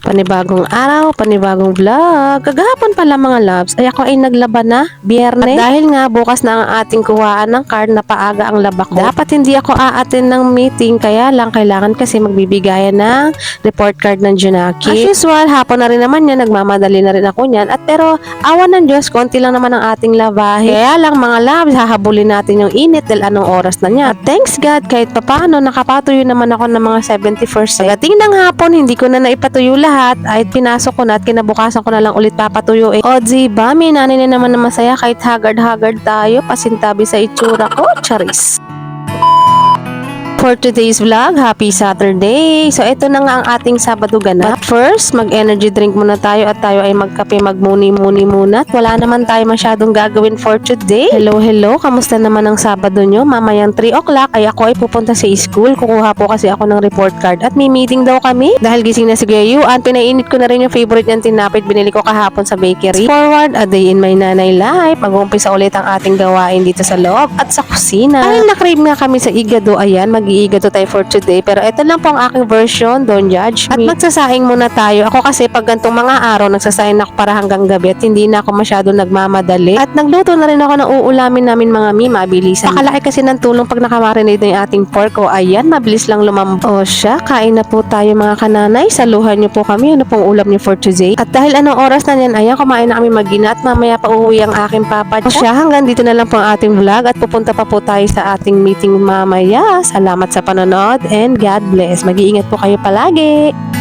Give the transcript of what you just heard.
Panibagong araw, panibagong vlog. Kagahapon pala mga loves, ay ako ay naglaba na, Biyernes. At dahil nga bukas na ang ating kuhaan ng card na paaga ang laba ko, dapat hindi ako aattend ng meeting, kaya lang kailangan kasi magbibigayan ng report card ng Junaki. As usual, hapon na rin naman yan, nagmamadali na rin ako niyan. At pero, awan ng Diyos, konti lang naman ang ating labahe. Kaya lang mga loves, hahabulin natin yung init dahil anong oras na niya. At thanks God, kahit papano, nakapatuyo naman ako ng mga 70%. Pagdating ng hapon, hindi ko na naipatuyo lahat ay pinasok ko na at kinabukasan ko na lang ulit papatuyo eh. O diba, may nanay na naman na masaya kahit haggard tayo, pasintabi sa itsura ko, charis. For today's vlog, happy Saturday! So ito na nga ang ating Sabado ganap. But first, mag-energy drink muna tayo at tayo ay magkape, magmuni-muni muna. At wala naman tayo masyadong gagawin for today. Hello! Kamusta naman ang Sabado nyo? Mamayang 3 o'clock ay ako ay pupunta sa school. Kukuha po kasi ako ng report card at may meeting daw kami. Dahil gising na si Gayuan, pinainit ko na rin yung favorite niyang tinapit. Binili ko kahapon sa bakery. Forward, a day in my nanay life. Mag-uumpisa ulit ang ating gawain dito sa loob at sa kusina. Dahil na-crave nga kami sa igado, ayan, mag-iigado tayo for today. Pero ito lang po ang aking version, don't judge me. At magsasaing muna tayo. Ako kasi pag gantong mga araw, nagsasaing ako para hanggang gabi at hindi na ako masyado nagmamadali. At nagluto na rin ako ng uulamin namin mga mabilisan. Nakalaki kasi ng tulong pag nakamarinate na yung ating pork. O ayan, mabilis lang lumambo siya. Kain na po tayo mga kananay. Saluhan niyo po kami. Ano pong ulam niyo for today? At dahil anong oras na yan, ayan, kumain na kami mag-ina at mamaya pa uuwi ang aking papa. O siya, hanggang dito na lang po ang ating vlog at pupunta pa po tayo sa ating meeting mamaya. Salamat sa panonood and God bless. Mag-iingat po kayo palagi.